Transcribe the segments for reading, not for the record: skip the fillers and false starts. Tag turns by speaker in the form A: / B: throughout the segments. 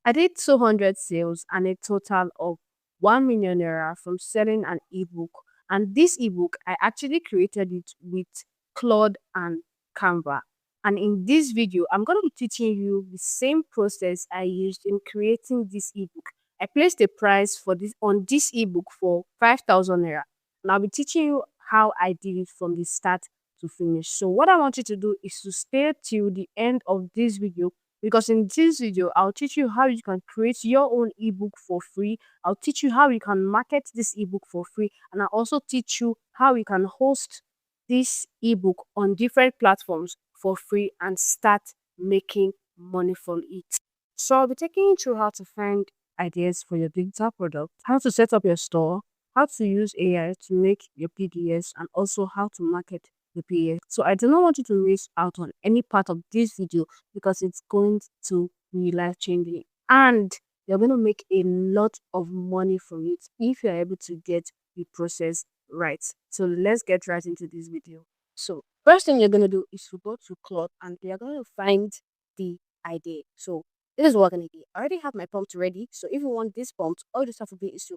A: I did 200 sales and a total of 1 million naira from selling an ebook. And this ebook, I actually created it with Claude and Canva. And in this video, I'm going to be teaching you the same process I used in creating this ebook. I placed a price for this on this ebook for 5,000 naira. And I'll be teaching you how I did it from the start to finish. So what I want you to do is to stay till the end of this video, because in this video I'll teach you how you can create your own ebook for free. I'll teach you how you can market this ebook for free, and I'll also teach you how you can host this ebook on different platforms for free and start making money from it. So I'll be taking you through how to find ideas for your digital product, how to set up your store, how to use AI to make your PDFs, and also how to market the PDFs. So I do not want you to miss out on any part of this video, because it's going to be life changing, and you're going to make a lot of money from it if you're able to get the process right. So let's get right into this video. So first thing you're going to do is to go to Claude and you're going to find the idea. So this is what we're going to do. I already have my prompt ready. So if you want this prompt, all you just have to do is to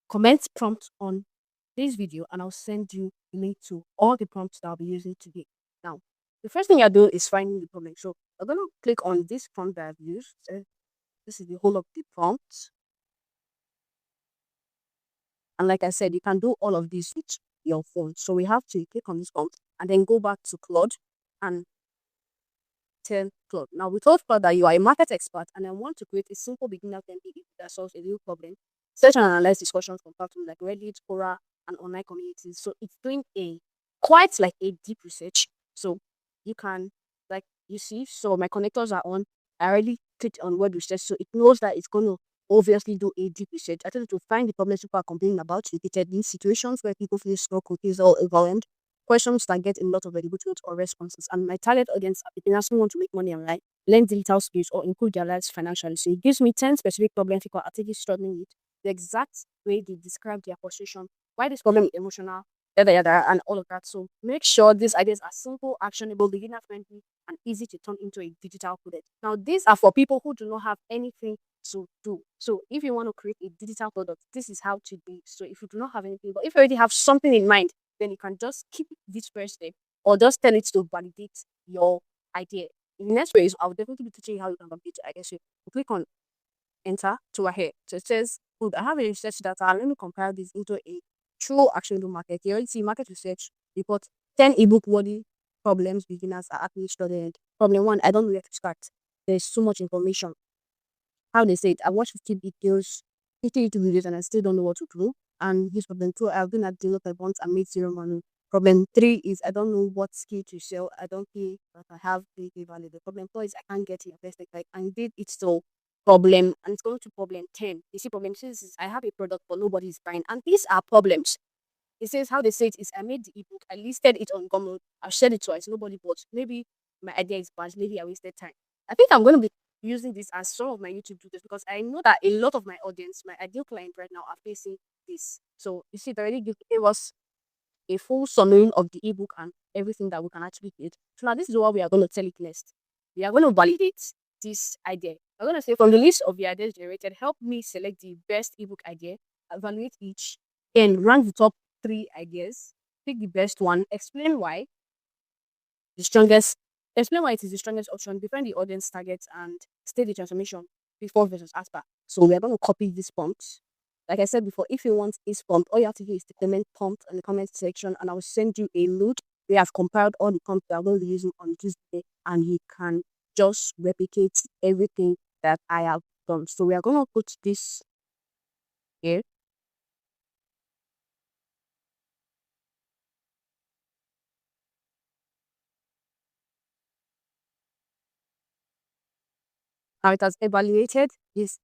A: comment prompt on this video and I'll send you a link to all the prompts that I'll be using today. Now, the first thing I do is finding the problem. So I'm going to click on this prompt that I've used. This is the whole of the prompt. And like I said, you can do all of this with your phone. So we have to click on this prompt and then go back to Claude and tell Claude. Now, we told Claude that you are a market expert and I want to create a simple beginner template that solves a real problem. Search and analyze discussions from platforms like Reddit, Quora, and online communities. So it's doing a quite like a deep research. So you can, like you see, so my connectors are on. I already clicked on web research, so it knows that it's going to obviously do a deep research. I tried to find the problems people are complaining about repeatedly, situations where people feel stuck, confused, or overwhelmed, questions that get a lot of engagement or responses. And my target audience are people who want to make money online, learn digital skills, or improve their lives financially. So it gives me 10 specific problems people are actively struggling with, the exact way they describe their frustration, why this problem is emotional, yada yada, and all of that. So make sure these ideas are simple, actionable, beginner friendly, and easy to turn into a digital product. Now, these are for people who do not have anything to do. So if you want to create a digital product, this is how to do it. So if you do not have anything, but if you already have something in mind, then you can just keep this first step or just tell it to validate your idea. In the next phase, I'll definitely be teaching you how you can complete your idea. So you click on enter to ahead. So it says, good, I have a research data. Let me compile this into a true actionable market. You already see market research report 10 ebook worthy problems beginners are actually studying. Problem one, I don't know where to start. There's so much information. How they say it, I watched 50 videos, 50 YouTube videos, and I still don't know what to do. And here's problem two, I've been at the local once and made zero money. Problem three is I don't know what skill to sell. I don't feel that I have the value. The problem four is I can't get invested. Like I did it so problem, and it's going to problem 10. You see, problem six is I have a product but nobody is buying. And these are problems. It says how they say it is I made the ebook, I listed it on Gumroad, I've shared it twice, nobody bought. Maybe my idea is bad, maybe I wasted time. I think I'm going to be using this as some of my YouTube videos because I know that a lot of my audience, my ideal client right now, are facing this. So you see, it already gave us a full summary of the ebook and everything that we can actually create. So now this is what we are going to tell it next. We are going to validate this idea. We're going to say from the list of the ideas generated, help me select the best ebook idea, evaluate each, and rank the top three ideas. Pick the best one, explain why the strongest, explain why it is the strongest option, define the audience targets, and state the transformation before versus after. So we are going to copy this prompt. Like I said before, if you want this prompt, all you have to do is to comment prompt in the comment section, and I will send you a link. We have compiled all the prompts that I'm going to be using on this day, and you can just replicate everything that I have done. So we are going to put this here. Now it has evaluated this,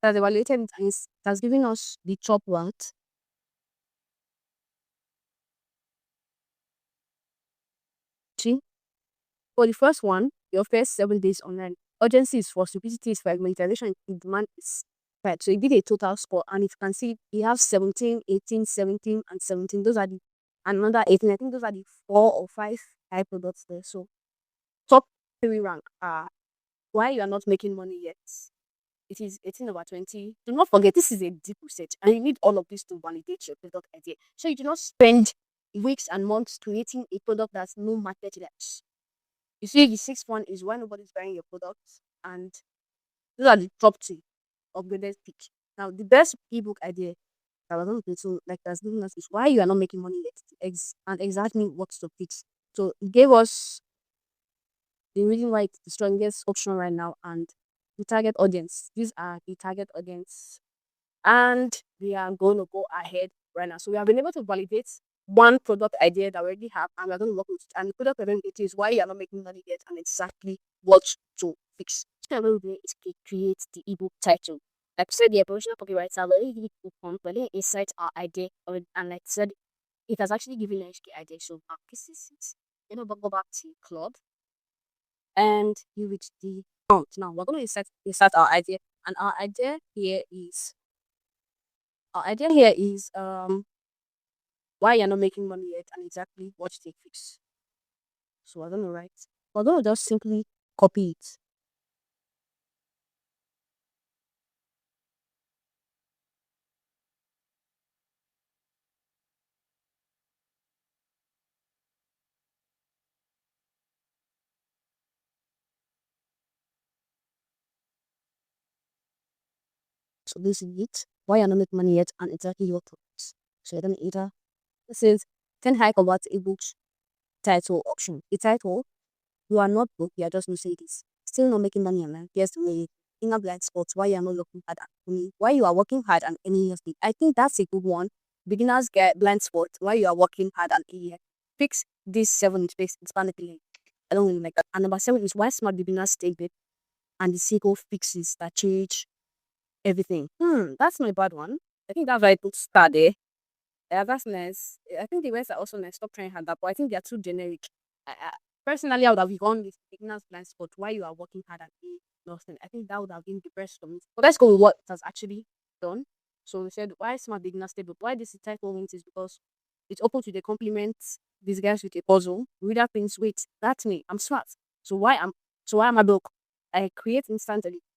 A: has evaluated and it has given us the top one. See, for the first one, your first 7 days online. Urgency is for stupidity is for monetization, demand is right. So he did a total score, and if you can see, he has 17, 18, 17, and 17. Those are the and another 18. I think those are the 4 or 5 high products there. So top three rank are why you are not making money yet. It is 18 over 20. Do not forget, this is a deep research, and you need all of this to validate your product idea. So you do not spend weeks and months creating a product that's no market yet. You see, the sixth one is why nobody's buying your products, and those are the top two upgraded pitch. Now, the best ebook idea that was going to so like that's giving us is why you are not making money yet, and exactly what to fix. So it gave us the reason why it's the strongest option right now and the target audience. These are the target audience, and we are going to go ahead right now. So we have been able to validate one product idea that we already have, and we're going to work with it. And the product identity is why you're not making money yet, and exactly what to fix. So I'm going to do is create the ebook title. Like I said, the professional copywriter already did coupon, but then inside our idea, and like I said, it has actually given an HK idea. So this is it. But go back to Claude and give it the prompt. Now we're going to insert our idea, and our idea here is why you're not making money yet and exactly what to take fix. So we're gonna just simply copy it. So this is it. Why you're not making money yet and exactly what to fix. So you're gonna enter. This is 10 high convert ebooks title option. The title, you are not broke, you are just Mercedes. Still not making money online. Here's the way. Inner blind spots, why you are not looking hard at me. Why you are working hard and any years. I think that's a good one. Beginners get blind spot, why you are working hard and any year. Fix this 7 space, expand it again. I don't really like that. And number 7 is why smart beginners take it and the sequel fixes that change everything. That's not a bad one. I think that's very good start there. Yeah, that's nice. I think the rest are also nice. Stop trying hard, but I think they are too generic. Personally, I would have gone with beginner's blind spot. Why you are working hard at a nothing. I think that would have been the best for me. But let's go with what it has actually done. So we said why smart beginner stable. Why this title wins is because it's open to the compliments disguised with a puzzle. Reader thinks, wait, that's me. I'm smart. So why am I broke? I create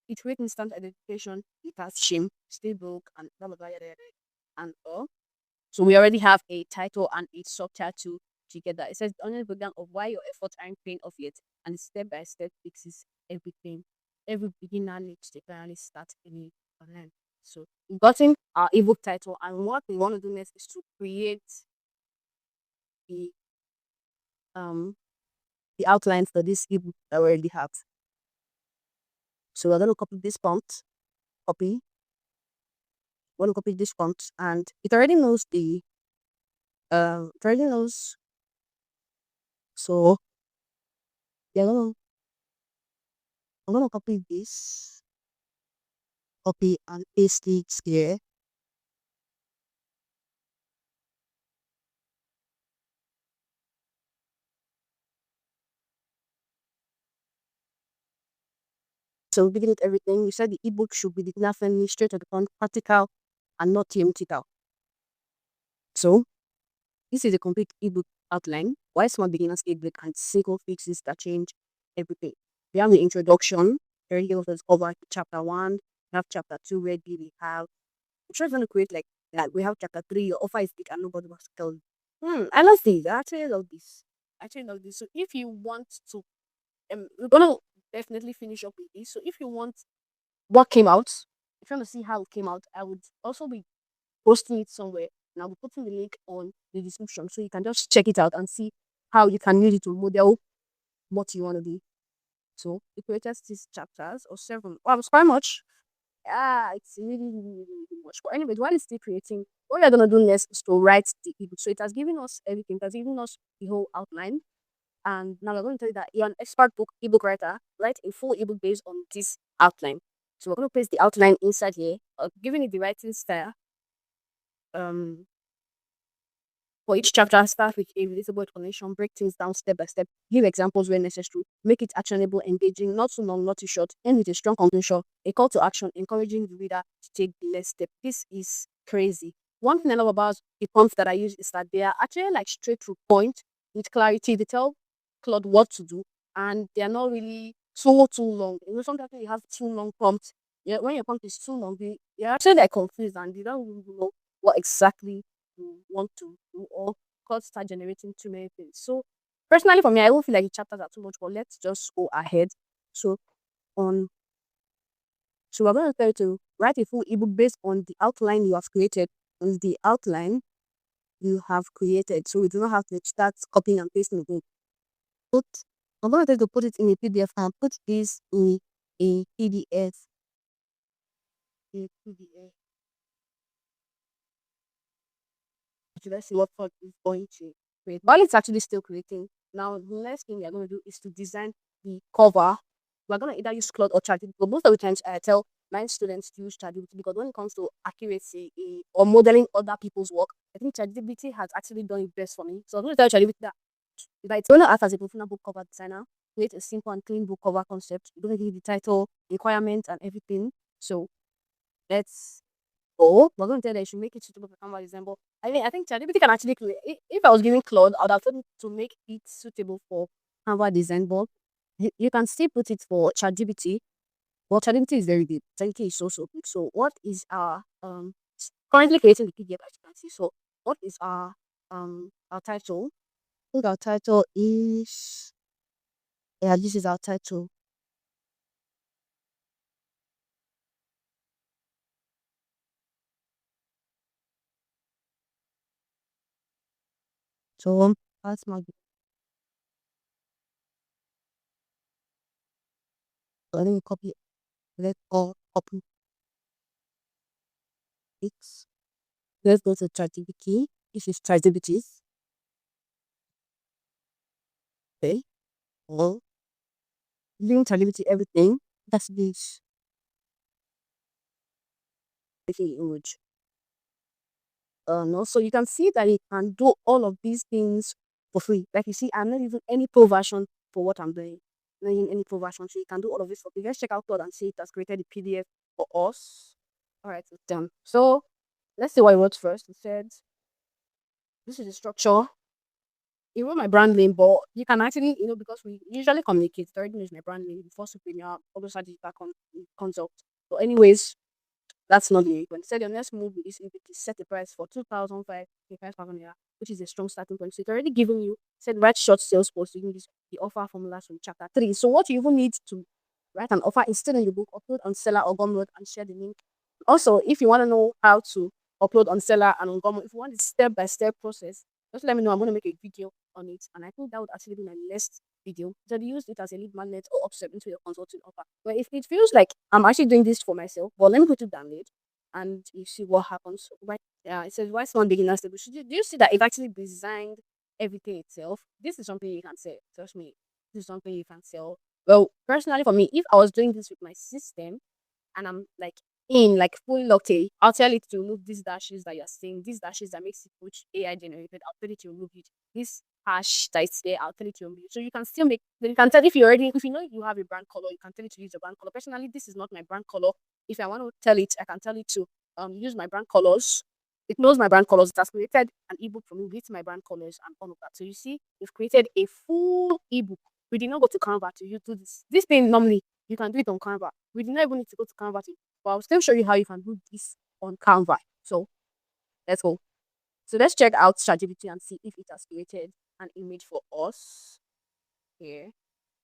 A: it creates instant identification. It has shame, stay broke, and blah blah blah yada, yada, and all. So we already have a title and a subtitle together. It says the online breakdown of why your efforts aren't paying off yet, and step by step fixes everything. Every beginner needs to finally start any online. So we've gotten our ebook title, and what we want to do next is to create the um the outlines for this ebook that we already have. So we're gonna copy this font, copy, we're gonna copy this font, and it already knows it already knows. So yeah, I'm gonna copy this, copy and paste it here. So we did everything. We said the ebook should be beginner friendly, straight to the point, practical, and not theoretical. So this is a complete ebook outline. Why small beginners ebook and single fixes that change everything. We have the introduction. Already gives us cover chapter 1. We have chapter 2 where we have. I'm sure it's gonna create like that. We have chapter 3. Your offer is big and nobody wants to tell you. I love this. I actually love this. I actually love this. So if you want to, we're gonna definitely finish up with this. So if you want what came out, if you want to see how it came out, I would also be posting it somewhere, and I'll be putting the link on the description so you can just check it out and see how you can use it to model what you want to do. So we created 6 chapters or 7. Wow, it's quite much. Yeah, it's really, really, really, really much. But anyway, while it's still creating, what we're gonna do next is to write the ebook. So it has given us everything. It has given us the whole outline. And now we're going to tell you that you're an expert ebook writer. Write a full ebook based on this outline. So we're going to paste the outline inside here, giving it the writing style. Um, for each chapter, start with a relatable explanation, break things down step by step, give examples where necessary, make it actionable, engaging, not too long, not too short, end with a strong conclusion, a call to action, encouraging the reader to take the next step. This is crazy. One thing I love about the prompts that I use is that they are actually like straight to point with clarity. They tell Claude what to do, and they are not really too long. Sometimes you have too long prompts. Yeah, when your prompt is too long, you're actually like confused and you don't really know what exactly you want to do or cause start generating too many things. So personally for me, I don't feel like the chapters are too much, but let's just go ahead. So on so we're going to tell you to write a full ebook based on the outline you have created. On the outline you have created. So we do not have to start copying and pasting again. Put I'm going to tell you to put it in a PDF and put this in a PDF. A PDF. So let's see what Claude is going to create. While it's actually still creating, now the next thing we are going to do is to design the cover. We're going to either use Claude or ChatGPT. But most of the times, I tell my students to use ChatGPT because when it comes to accuracy or modeling other people's work, I think ChatGPT has actually done it best for me. So I'm going to tell ChatGPT that it's going to act as a professional book cover designer, create a simple and clean book cover concept. You're going to give the title, requirements, and everything. So let's go. We're going to tell that you should make it suitable for Canva example. I think ChatGPT can actually create. If I was giving Claude, I would have told it to make it suitable for Canva design, but you can still put it for ChatGPT. Well, ChatGPT is very good. ChatGPT is so big. So, what is our currently creating the PDF as you can see? So, what is our title? I think our title is this is our title. So, that's my. So let me copy. Let's all copy it. Let's go to ChatGPT. This is ChatGPT's. Okay. Well, giving ChatGPT everything. That's this making image. No, so you can see that it can do all of these things for free. Like you see, I'm not using any pro version for what I'm doing. Not using any pro version, so you can do all of this for free. Let's check out Claude and see it has created the PDF for us. All right, it's done. So let's see what I wrote first. It said, "This is the structure." It wrote my brand name, but you can actually, because we usually communicate, it already knows my brand name before Premier, also digital consult. But anyways, that's not the point. Said your next move is if it is set the price for 2,500 naira, which is a strong starting point. So it's already giving you said write short sales post using this the offer formulas from chapter 3. So what you even need to write an offer instead in your book, upload on Seller or Gumroad and share the link. Also, if you want to know how to upload on Seller and on Gumroad, if you want the step-by-step process, just let me know. I'm going to make a video on it. And I think that would actually be my next video. So use it as a lead magnet or upsell into your consulting offer. But if it feels like I'm actually doing this for myself, well, let me put it down it and you see what happens. Right? Yeah, it says why someone beginner stable. Do you see that it actually designed everything itself? This is something you can sell. Trust me, this is something you can sell. Well, personally, for me, if I was doing this with my system, and I'm like in like full locked in, I'll tell it to remove these dashes that you're seeing, these dashes that makes it which AI generated, I'll tell it to remove it. This hash that is there, I'll tell it to remove it. So you can still make you can tell if you know you have a brand color, you can tell it to use a brand color. Personally, this is not my brand color. If I want to tell it, I can tell it to use my brand colors. It knows my brand colors. It has created an ebook for me with my brand colors and all of that. So you see, we've created a full ebook. We did not go to Canva to you do this. This thing normally you can do it on Canva. We did not even need to go to Canva to, but I'll still show you how you can do this on Canva. So let's go. So let's check out ChatGPT and see if it has created an image for us here.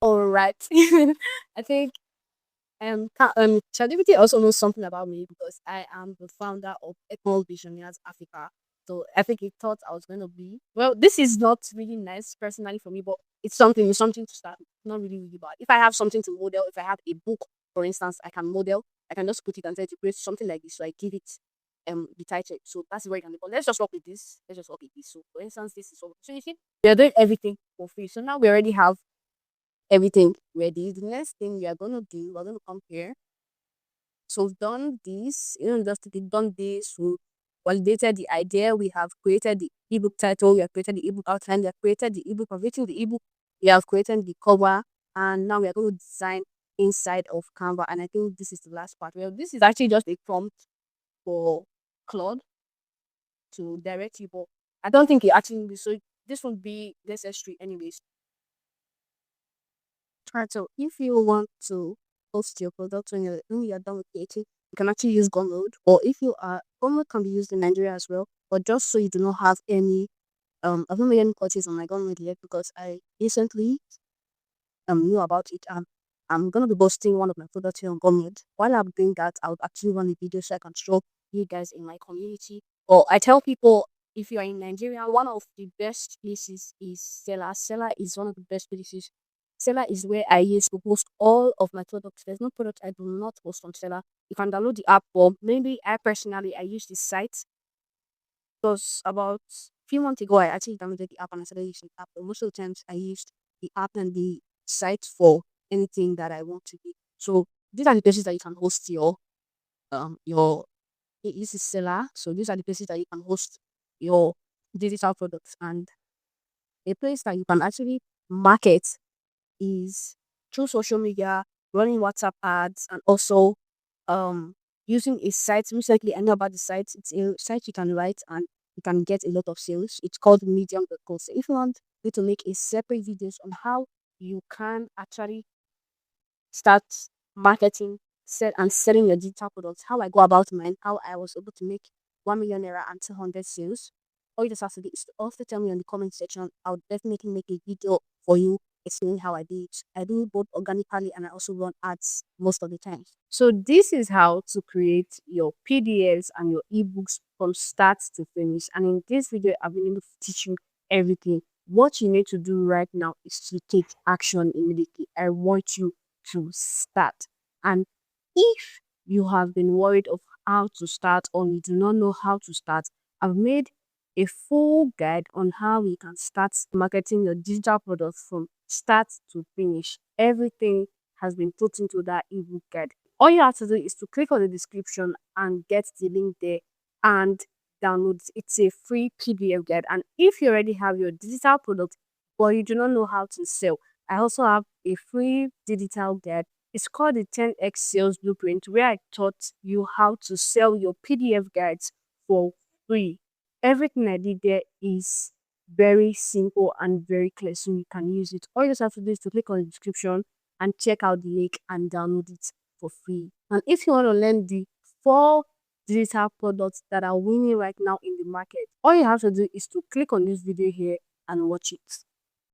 A: All right. I think ChatGPT also knows something about me because I am the founder of Equal Visionaries Africa. So I think it thought I was going to be well. This is not really nice personally for me, but it's something to start. Not really bad. If I have something to model, if I have a book, for instance, I can model. I can just put it and say to create something like this. So I give it the title. So that's where you can. But let's just work with this. Let's just work with this. So for instance, this is so you see we are doing everything for free. So now we already have everything ready. The next thing we are going to do, we're going to come here. So we've done this, just we've done this, we validated the idea, we have created the ebook title, we have created the ebook outline, we have created the ebook, of written the ebook, we have created the cover, and now we are going to design inside of Canva. And I think this is the last part. Well, this is actually just a prompt for Claude to direct you, but I don't think it actually will be so this won't be necessary anyways. Right. So if you want to post your product when you're done with creating, you can actually use Gumroad. Or if you are Gumroad can be used in Nigeria as well. But just so you do not have any I've not made any purchase on my Gumroad yet because I recently knew about it. I'm gonna be posting one of my products here on Gumroad. While I'm doing that, I'll actually run a video so I can show you guys in my community. Or I tell people if you are in Nigeria, one of the best places is Seller. Seller is one of the best places. Seller is where I use to post all of my products. There's no product I do not post on Seller. You can download the app, or maybe I use this site because about a few months ago, I actually downloaded the app and I started using the app. But most of the times, I used the app and the site for anything that I want to do. So these are the places that you can host your this is seller. So these are the places that you can host your digital products, and a place that you can actually market is through social media, running WhatsApp ads, and also um using a site. Recently, I know about the site. It's a site you can write and you can get a lot of sales. It's called Medium.co. So if you want me to make a separate videos on how you can actually start marketing, selling your digital products, how I go about mine, how I was able to make 1 million naira and 200 sales. All you just have to do is to also tell me in the comment section. I'll definitely make a video for you explaining how I do it. I do both organically and I also run ads most of the time. So this is how to create your PDFs and your ebooks from start to finish. And in this video, I've been able to teach you everything. What you need to do right now is to take action immediately. I want you to start. And if you have been worried of how to start or you do not know how to start, I've made a full guide on how you can start marketing your digital products from start to finish. Everything has been put into that ebook guide. All you have to do is to click on the description and get the link there and download it. It's a free PDF guide. And if you already have your digital product but you do not know how to sell, I also have a free digital guide. It's called the 10x Sales Blueprint, where I taught you how to sell your PDF guides for free. Everything I did there is very simple and very clear, so you can use it. All you just have to do is to click on the description and check out the link and download it for free. And if you want to learn the 4 digital products that are winning right now in the market, all you have to do is to click on this video here and watch it.